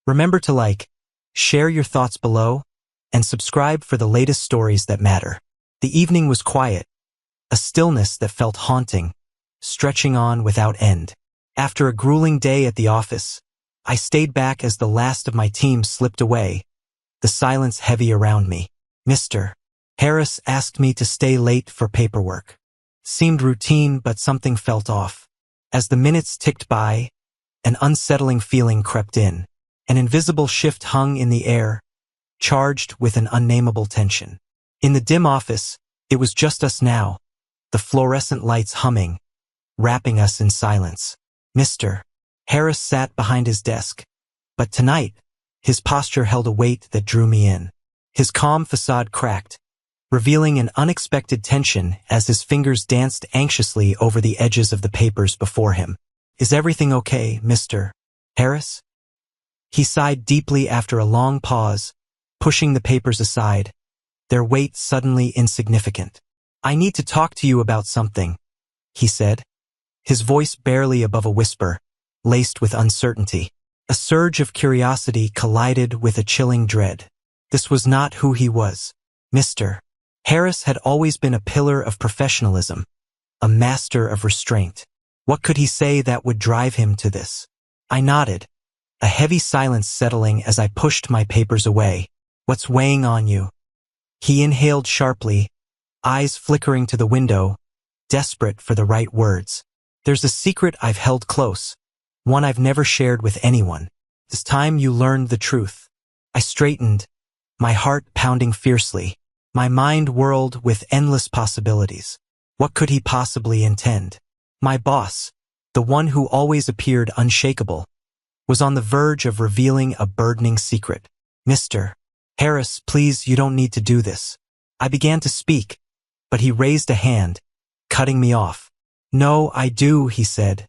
Remember to like, share your thoughts below, and subscribe for the latest stories that matter. The evening was quiet, a stillness that felt haunting, stretching on without end. After a grueling day at the office, I stayed back as the last of my team slipped away, the silence heavy around me. Mr. Harris asked me to stay late for paperwork. Seemed routine, but something felt off. As the minutes ticked by, an unsettling feeling crept in. An invisible shift hung in the air, charged with an unnameable tension. In the dim office, it was just us now, the fluorescent lights humming, wrapping us in silence. Mr. Harris sat behind his desk, but tonight, his posture held a weight that drew me in. His calm facade cracked, revealing an unexpected tension as his fingers danced anxiously over the edges of the papers before him. "Is everything okay, Mr. Harris?" He sighed deeply after a long pause, pushing the papers aside, their weight suddenly insignificant. "I need to talk to you about something," he said, his voice barely above a whisper, laced with uncertainty. A surge of curiosity collided with a chilling dread. This was not who he was. Mr. Harris had always been a pillar of professionalism, a master of restraint. What could he say that would drive him to this? I nodded, a heavy silence settling as I pushed my papers away. "What's weighing on you?" He inhaled sharply, eyes flickering to the window, desperate for the right words. "There's a secret I've held close, one I've never shared with anyone. This time you learned the truth." I straightened, my heart pounding fiercely. My mind whirled with endless possibilities. What could he possibly intend? My boss, the one who always appeared unshakable, was on the verge of revealing a burdening secret. "Mr. Harris, please, you don't need to do this." I began to speak, but he raised a hand, cutting me off. "No, I do," he said,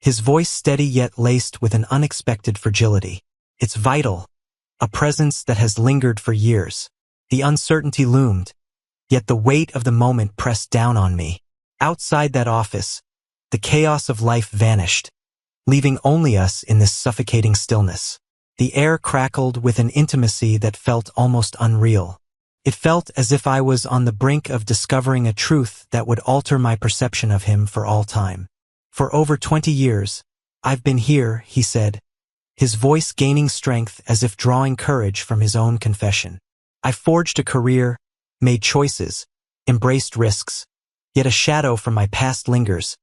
his voice steady yet laced with an unexpected fragility. "It's vital, a presence that has lingered for years." The uncertainty loomed, yet the weight of the moment pressed down on me. Outside that office, the chaos of life vanished, leaving only us in this suffocating stillness. The air crackled with an intimacy that felt almost unreal. It felt as if I was on the brink of discovering a truth that would alter my perception of him for all time. "For over 20 years, I've been here," he said, his voice gaining strength as if drawing courage from his own confession. "I forged a career, made choices, embraced risks, yet a shadow from my past lingers,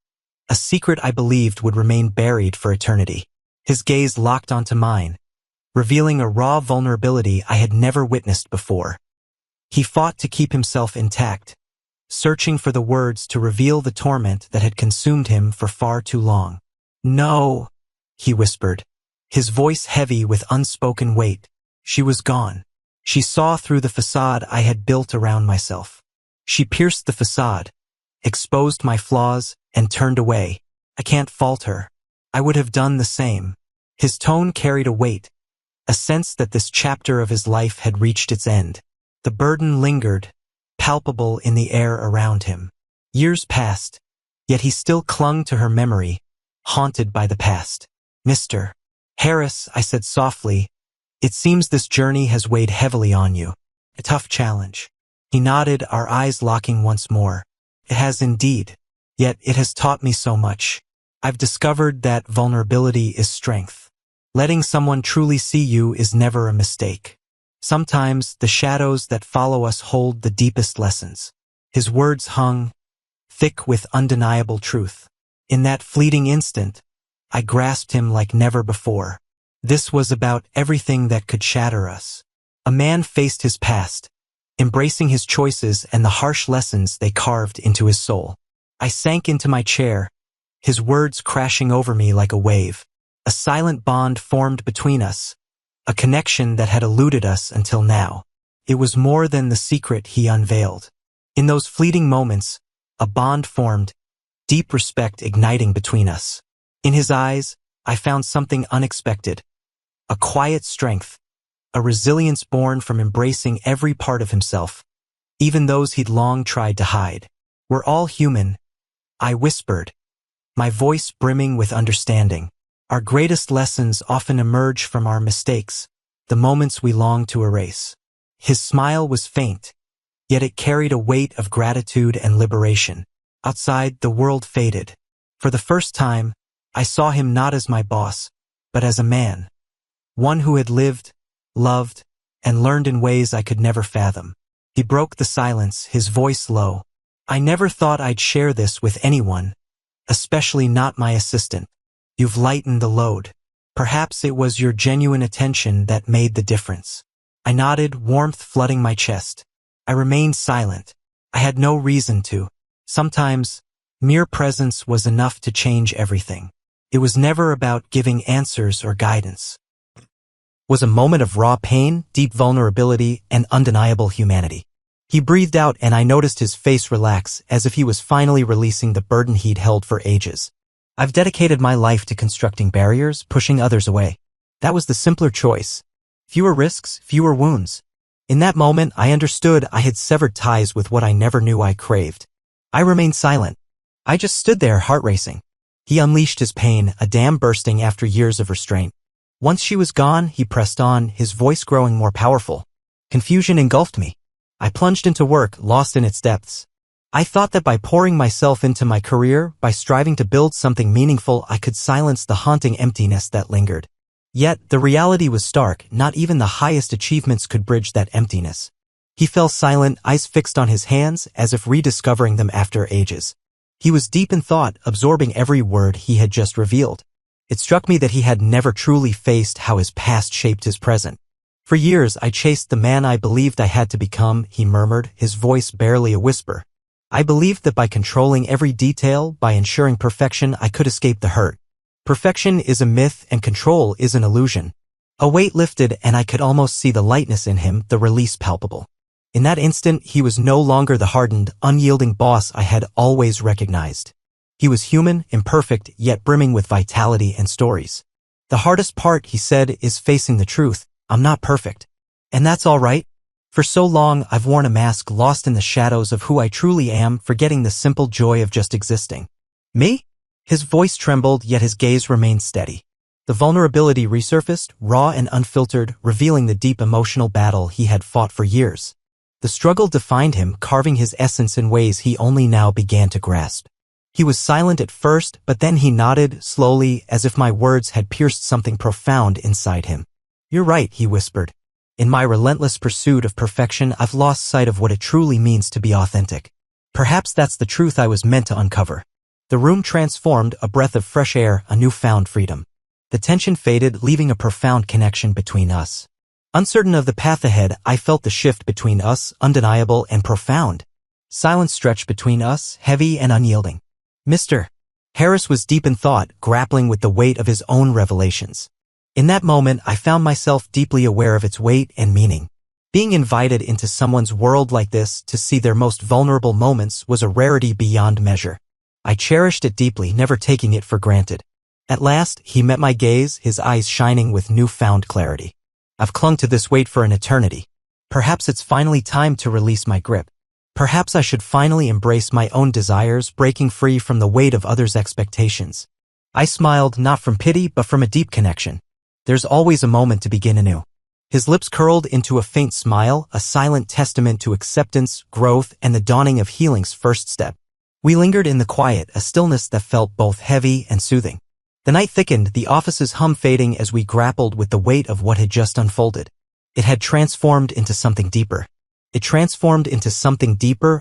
a secret I believed would remain buried for eternity." His gaze locked onto mine, revealing a raw vulnerability I had never witnessed before. He fought to keep himself intact, searching for the words to reveal the torment that had consumed him for far too long. "No," he whispered, his voice heavy with unspoken weight. "She was gone." She saw through the facade I had built around myself. She pierced the facade, exposed my flaws, and turned away. I can't fault her. I would have done the same. His tone carried a weight, a sense that this chapter of his life had reached its end. The burden lingered, palpable in the air around him. Years passed, yet he still clung to her memory, haunted by the past. "Mr. Harris," I said softly, "it seems this journey has weighed heavily on you. A tough challenge." He nodded, our eyes locking once more. "It has indeed. Yet it has taught me so much. I've discovered that vulnerability is strength. Letting someone truly see you is never a mistake. Sometimes the shadows that follow us hold the deepest lessons." His words hung, thick with undeniable truth. In that fleeting instant, I grasped him like never before. This was about everything that could shatter us. A man faced his past, embracing his choices and the harsh lessons they carved into his soul. I sank into my chair, his words crashing over me like a wave. A silent bond formed between us, a connection that had eluded us until now. It was more than the secret he unveiled. In those fleeting moments, a bond formed, deep respect igniting between us. In his eyes, I found something unexpected. A quiet strength, a resilience born from embracing every part of himself, even those he'd long tried to hide. "We're all human," I whispered, my voice brimming with understanding. Our greatest lessons often emerge from our mistakes, the moments we long to erase. His smile was faint, yet it carried a weight of gratitude and liberation. Outside, the world faded. For the first time, I saw him not as my boss, but as a man. One who had lived, loved, and learned in ways I could never fathom. He broke the silence, his voice low. I never thought I'd share this with anyone, especially not my assistant. You've lightened the load. Perhaps it was your genuine attention that made the difference. I nodded, warmth flooding my chest. I remained silent. I had no reason to. Sometimes, mere presence was enough to change everything. It was never about giving answers or guidance. It was a moment of raw pain, deep vulnerability, and undeniable humanity. He breathed out and I noticed his face relax as if he was finally releasing the burden he'd held for ages. I've dedicated my life to constructing barriers, pushing others away. That was the simpler choice. Fewer risks, fewer wounds. In that moment, I understood I had severed ties with what I never knew I craved. I remained silent. I just stood there, heart racing. He unleashed his pain, a dam bursting after years of restraint. Once she was gone, he pressed on, his voice growing more powerful. Confusion engulfed me. I plunged into work, lost in its depths. I thought that by pouring myself into my career, by striving to build something meaningful, I could silence the haunting emptiness that lingered. Yet, the reality was stark, not even the highest achievements could bridge that emptiness. He fell silent, eyes fixed on his hands, as if rediscovering them after ages. He was deep in thought, absorbing every word he had just revealed. It struck me that he had never truly faced how his past shaped his present. For years, I chased the man I believed I had to become, he murmured, his voice barely a whisper. I believed that by controlling every detail, by ensuring perfection, I could escape the hurt. Perfection is a myth and control is an illusion. A weight lifted and I could almost see the lightness in him, the release palpable. In that instant, he was no longer the hardened, unyielding boss I had always recognized. He was human, imperfect, yet brimming with vitality and stories. The hardest part, he said, is facing the truth. I'm not perfect. And that's all right. For so long, I've worn a mask, lost in the shadows of who I truly am, forgetting the simple joy of just existing. Me? His voice trembled, yet his gaze remained steady. The vulnerability resurfaced, raw and unfiltered, revealing the deep emotional battle he had fought for years. The struggle defined him, carving his essence in ways he only now began to grasp. He was silent at first, but then he nodded, slowly, as if my words had pierced something profound inside him. You're right, he whispered. In my relentless pursuit of perfection, I've lost sight of what it truly means to be authentic. Perhaps that's the truth I was meant to uncover. The room transformed, a breath of fresh air, a newfound freedom. The tension faded, leaving a profound connection between us. Uncertain of the path ahead, I felt the shift between us, undeniable and profound. Silence stretched between us, heavy and unyielding. Mr. Harris was deep in thought, grappling with the weight of his own revelations. In that moment, I found myself deeply aware of its weight and meaning. Being invited into someone's world like this to see their most vulnerable moments was a rarity beyond measure. I cherished it deeply, never taking it for granted. At last, he met my gaze, his eyes shining with newfound clarity. I've clung to this weight for an eternity. Perhaps it's finally time to release my grip. Perhaps I should finally embrace my own desires, breaking free from the weight of others' expectations. I smiled, not from pity, but from a deep connection. There's always a moment to begin anew. His lips curled into a faint smile, a silent testament to acceptance, growth, and the dawning of healing's first step. We lingered in the quiet, a stillness that felt both heavy and soothing. The night thickened, the office's hum fading as we grappled with the weight of what had just unfolded. It had transformed into something deeper.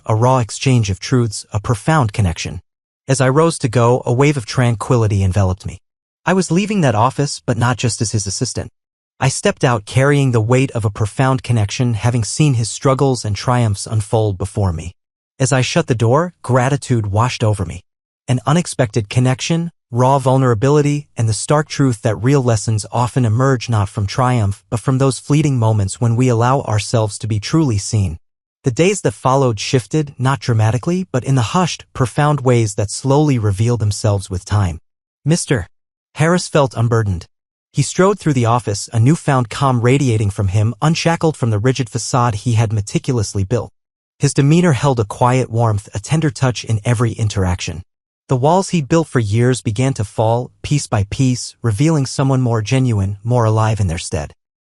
A raw exchange of truths, a profound connection. As I rose to go, a wave of tranquility enveloped me. I was leaving that office, but not just as his assistant. I stepped out carrying the weight of a profound connection, having seen his struggles and triumphs unfold before me. As I shut the door, gratitude washed over me. An unexpected connection, raw vulnerability, and the stark truth that real lessons often emerge not from triumph, but from those fleeting moments when we allow ourselves to be truly seen. The days that followed shifted, not dramatically, but in the hushed, profound ways that slowly reveal themselves with time. Mr. Harris felt unburdened. He strode through the office, a newfound calm radiating from him, unshackled from the rigid facade he had meticulously built. His demeanor held a quiet warmth, a tender touch in every interaction. The walls he'd built for years began to fall, piece by piece, revealing someone more genuine, more alive in their stead.